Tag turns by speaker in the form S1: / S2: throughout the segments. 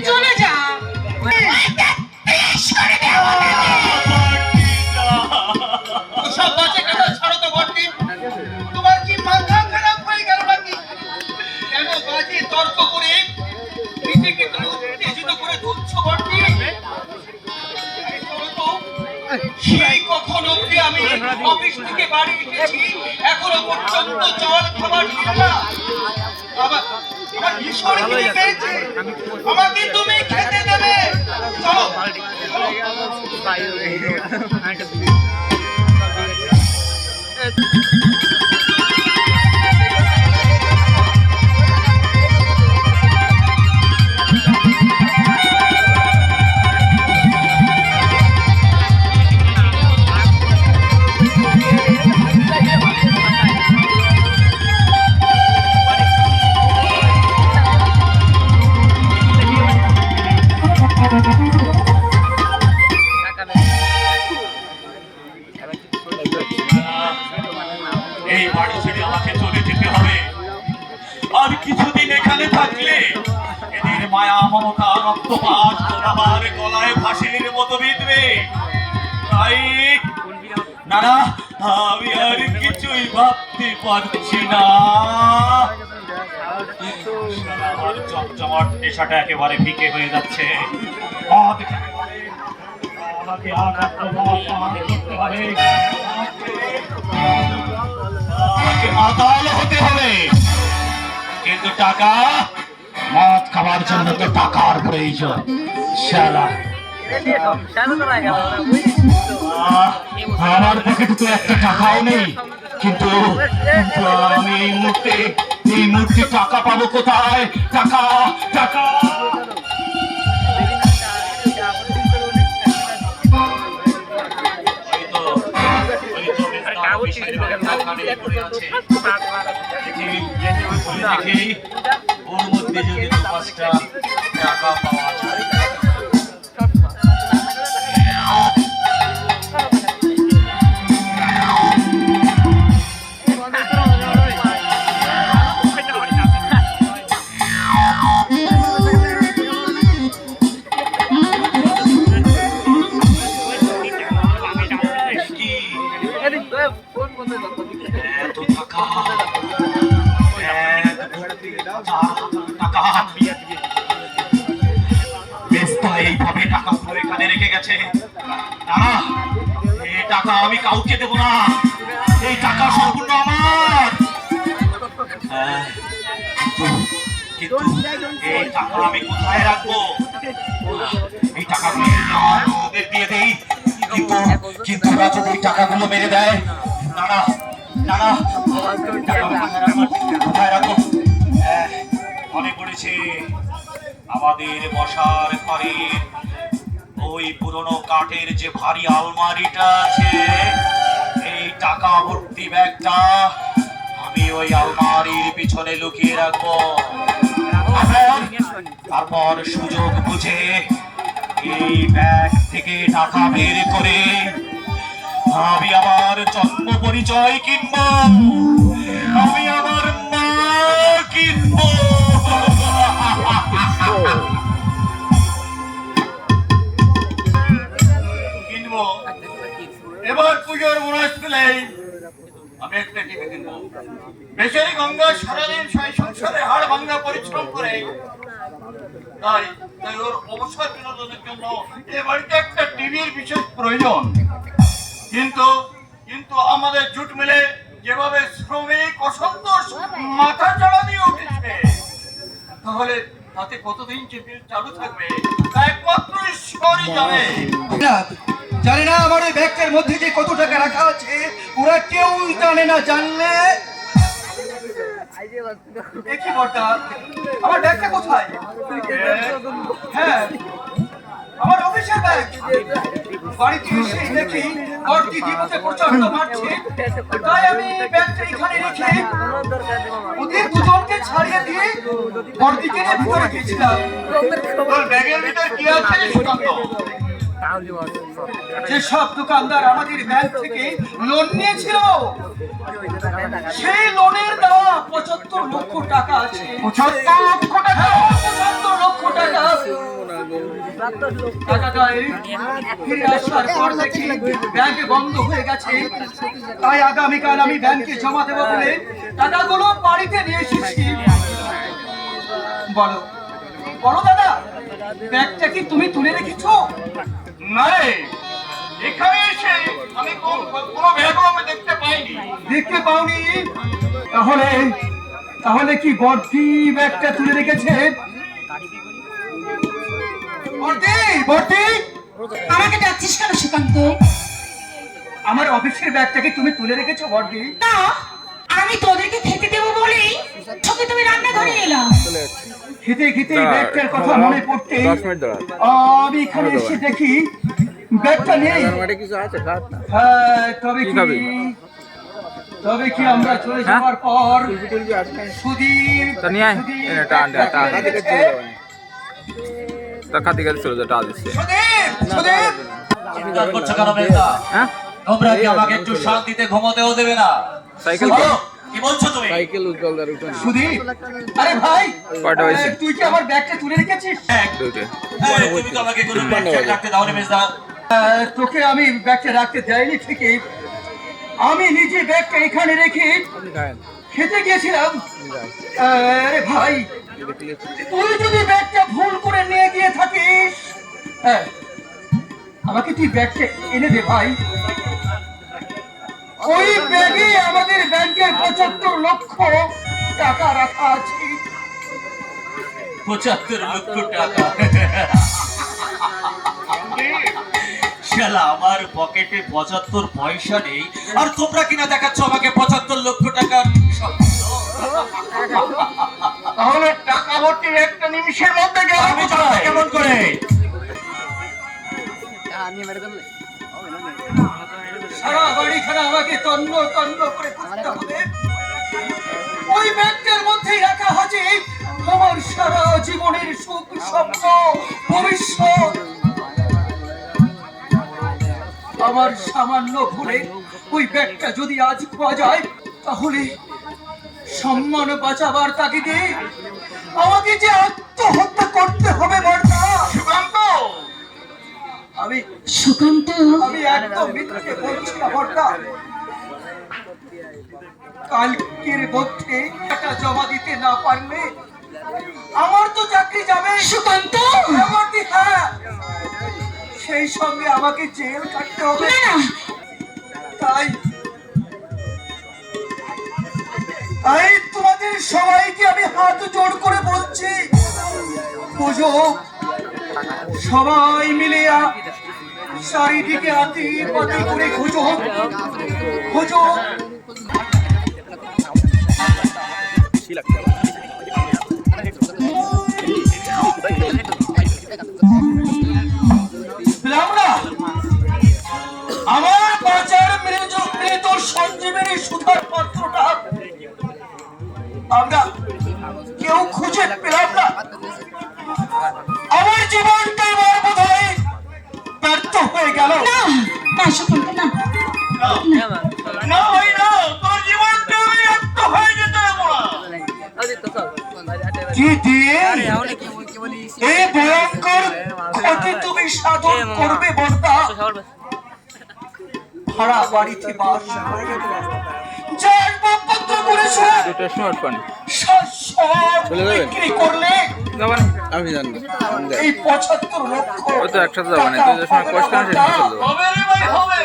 S1: চলে যা তোমার কি মাথা খারাপ হয়ে গেল নাকি? কেন বাজে তর্ক করে নিজেকে উত্তেজিত করে তুলছ বর্তি? সেই কখন অব্দি আমি অফিস থেকে বাড়ি এসেছি, এখনো পর্যন্ত জল খাবার খাওয়া আমার ঈশ্বর কিনে পেয়েছে, আমাকে তুমি খেতে দেবে। চলো
S2: এই বাড়ি ছেড়ে আমাকে চলে যেতে হবে। আর কিছুদিন এখানে থাকলে এদের মায়া মমতা রক্তপাত আমার গলায় ফাঁসির মতো বিঁধবে। তাই না না, আমি আর কিছুই ভাবতে পারছি না। আমার জমজমাট নেশাটা একেবারে ফিকে হয়ে যাচ্ছে। আমাকে আর একটা মত করতে হবে, আমাকে মাতাল হতে হবে। কিন্তু টাকা, মদ খাবার জন্য তো টাকার প্রয়োজন। শালা আমার পকেটে তো একটা টাকাও নেই, কিন্তু আমি এই মুহূর্তে টাকা পাবো কোথায়? টাকা টাকা ওর মধ্যে যদি 5টা টাকা পাওয়া যায়। এইভাবে টাকা পুরো এখানে রেখে গেছে। না, এই টাকা আমি কাউকে দেবো না, এই টাকা সম্পূর্ণ আমার। কিন্তু এই টাকা আমি কোথায় রাখবো? এই টাকাগুলো ওদের দিয়ে দেই, কিন্তু ওরা যদি এই টাকাগুলো মেরে দেয়, না না না না, কোথায় রাখবো? মনে পড়েছে আমাদের বসার ঘরের ওই পুরনো কাঠের যে ভারী আলমারিটা আছে, এই টাকা ভর্তি ব্যাগটা আমি ওই আলমারির পিছনে লুকিয়ে রাখবো। তারপর সুযোগ বুঝে এই ব্যাগ থেকে টাকা বের করে আমি আমার জন্ম পরিচয় কিনবো, আমি আমার মা কিনবো। কিনবো এবার পুজোর বোনাস পেলে আমি একটা টিভি কিনবো। বেচারি গঙ্গা সারাদিন সংসারে হাড় ভাঙা পরিশ্রম করে, তাই ওর অবসর বিনোদনের জন্য এ বাড়িতে একটা টিভির বিশেষ প্রয়োজন। কিন্তু আমাদের জুট মিলে যেভাবে শ্রমিক অসন্তোষ মাথা চাড়া দিয়ে উঠেছে, তাহলে তাতে কতদিন চালু থাকবে তা একমাত্র ঈশ্বরই জানে।
S3: জানি না আমার ওই ব্যাগটার মধ্যে যে কত টাকা রাখা আছে, ওরা কেউ জানে না। জানলে
S1: দেখি বড়টা, আমার ব্যাগটা কোথায়? হ্যাঁ, আমার অফিসের ব্যাগ। বাড়িতে এসে দেখি বড়টি জীবতে প্রচন্ড মারছে, তাই আমি ব্যাগটা এখানে রেখে ওদের দুজনকে ছাড়িয়ে দিয়ে বড়টিকে নিয়ে ভিতরে গেছিলাম। তোর ব্যাগের ভিতর কি আছে সুকান্ত? যেসব দোকানদার আমাদের ব্যাংক থেকে লোন নিয়েছিল, সেই লোনের দেওয়া 75 লক্ষ টাকা আছে।
S2: 75 লক্ষ টাকা?
S1: 75 লক্ষ টাকা। টাকাটা ফিরে আসার পর থেকে ব্যাংকে বন্ধ হয়ে গেছে, তাই আগামীকাল আমি ব্যাংকে জমা দেবো বলে টাকাগুলো বাড়িতে নিয়ে এসেছি। বলো বলো দাদা, ব্যাগটা কি তুমি তুলে রেখেছো?
S2: না রে, এখানে এসে আমি কোনো ব্যাগও আমি দেখতে পাইনি।
S1: দেখতে পাওনি? তাহলে তাহলে কি বর্দি ব্যাগটা তুলে রেখেছে? বর্দি, বর্দি,
S4: আমাকে ডাকছিস কেন সুকান্ত?
S1: আমার অফিসের ব্যাগটাকে তুমি তুলে রেখেছো বর্দি?
S4: না, আমি তোদেরকে খেতে দেবো বলেই তোকে তুমি রান্নাঘরে এলাম।
S1: খেতে খেতে ব্যাগটার কথা মনে পড়তে আমি এখানে এসে দেখি ব্যাগটা নেই। হ্যাঁ, তবে কি আমরা চলে যাওয়ার পর সুধীর
S2: চিৎকার করছো কেন মেয়েটা? তোমরা কি আমাকে একটু শান্তিতে ঘুমোতেও দেবে না? বলো, কি বলছো তুমি?
S1: সুধীর, আরে ভাই, তুই কি আমার ব্যাগটা তুলে রেখেছিস?
S2: এই, তুমি তো আমাকে কোনো ব্যাগ ট্যাগ রাখতে দাওনি মেজদা।
S1: তোকে আমি ব্যাগটা রাখতে দেয়নি ঠিকই, আমি নিজে ব্যাগটা এখানে রেখে খেতে গিয়েছিলাম। আরে ভাই, তুই যদি ব্যাগটা ভুল করে নিয়ে গিয়ে থাকিস, হ্যাঁ, আমাকে তুই ব্যাগটা এনে দে ভাই। ওই ব্যাগে আমাদের ব্যাংকের 75 লক্ষ টাকা রাখা আছে।
S2: 75 লক্ষ টাকা? শালা, আমার পকেটে 75 পয়সা নেই, আর তোমরা কিনা দেখাচ্ছ আমাকে 75 লক্ষ টাকার স্বপ্ন।
S1: তাহলে টাকা ভর্তি একটা নিমিষের মধ্যে গেল
S2: আমি জানবো কেমন করে?
S1: সারা বাড়িখানা আমাকে তন্ন তন্ন করে খুঁজতে হবে। ওই ব্যাগটার মধ্যেই রাখা আছে আমার সারা জীবনের সুখ, স্বপ্ন, ভবিষ্যৎ। আমার সামান্য ভুলে ওই ব্যাগটা যদি আজ পাওয়া যায়, তাহলে সম্মান বাঁচাবার তাগিদে আমাকে যে আত্মহত্যা করতে হবে। বর্দা,
S2: সুকান্ত,
S1: আমি একদম মিথ্যে বলছি না বর্দা। কালকের মধ্যে টাকা জমা দিতে না পারলে আমার তো চাকরি যাবে।
S4: সুকান্ত,
S1: হ্যাঁ, সেই সঙ্গে আমাকে জেল কাটতে হবে।
S4: না,
S1: তাই তাই তোমাদের সবাইকে আমি হাত জোড় করে বলছি, বুঝো, সবাই মিলে চারিদিকে আতি পাতি করে খুঁজো খুঁজো। আমার বাঁচার মৃত সঞ্জীবনী সুধার পাত্রটা আমরা কেউ খুঁজে পেলাম না। আমার জীবনটা এবার বোধহয় ব্যর্থ হয়ে গেল।
S4: না সুকান্ত, না।
S2: না ভাই না, তোর জীবনটা আমি ব্যর্থ হয়ে যেতে দেবো না।
S1: কি দিয়ে এই ভয়ঙ্কর ক্ষতি তুমি সাধন করবে বর্দা? ভাড়া বাড়িতে বাস যার বাপত্র করেছে বিক্রি করলে
S5: আমি জানবো
S1: এই 75 লক্ষ
S5: একসাথে যাবো না, তুই যে সময় কোর্স করেছিস
S2: হবে রে ভাই, হবে।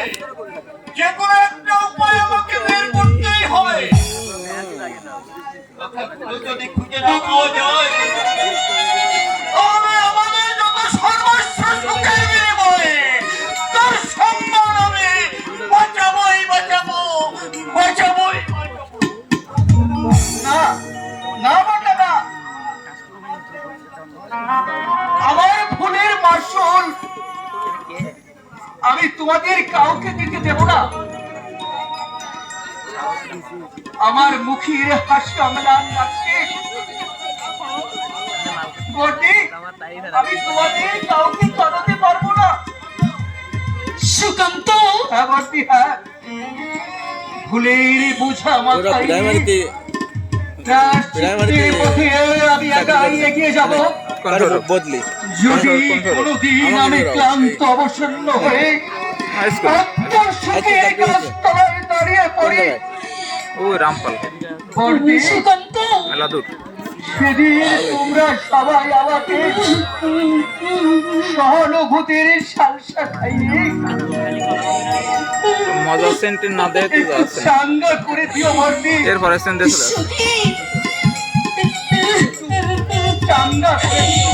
S2: যে কোনো একটা উপায় আমাকে বের করতেই হবে। যদি খুঁজে না পাওয়া যায়, তবে আমাদের যত সর্বস্ব সুখের বিনিময়ে তোর সম্মান আমি বাঁচাবোই বাঁচাবো, বাঁচাবোই।
S1: না না বাটা না, আমার ভুলের মাসুল আমি তোমাদের কাউকে দিতে দেব না। আমার মুখের হাসি অম্লান লাগছে বটে, আমি তোমাদের কাউকে জানাতে পারবো না।
S4: সুকান্ত,
S1: হ্যাঁ বটে, হ্যাঁ, ভুলের বোঝা মাথায়
S3: প্রায়শ্চিত্তের পথে আমি একাই এগিয়ে যাব।
S5: বদলি
S3: যদি কোনোদিন আমি ক্লান্ত অবসন্ন হয়ে আত্মসুখে গাছতলায় দাঁড়িয়ে পড়ি,
S5: ও রামপাল
S3: বর্দি,
S4: সুকান্ত
S5: মেলা দূর
S3: সেদিন তোমরা সবাই আমাকে সহানুভূতির সালসা খাইয়ে
S5: মজা সেন্টের না দেয় তো
S3: একটু
S5: আছে
S3: চাঙ্গা করে দিও বর্দি,
S5: এরপরে সেন্ট দিয়ে চলে আসে।
S4: সুধীর
S3: চাঙ্গা করে দিও।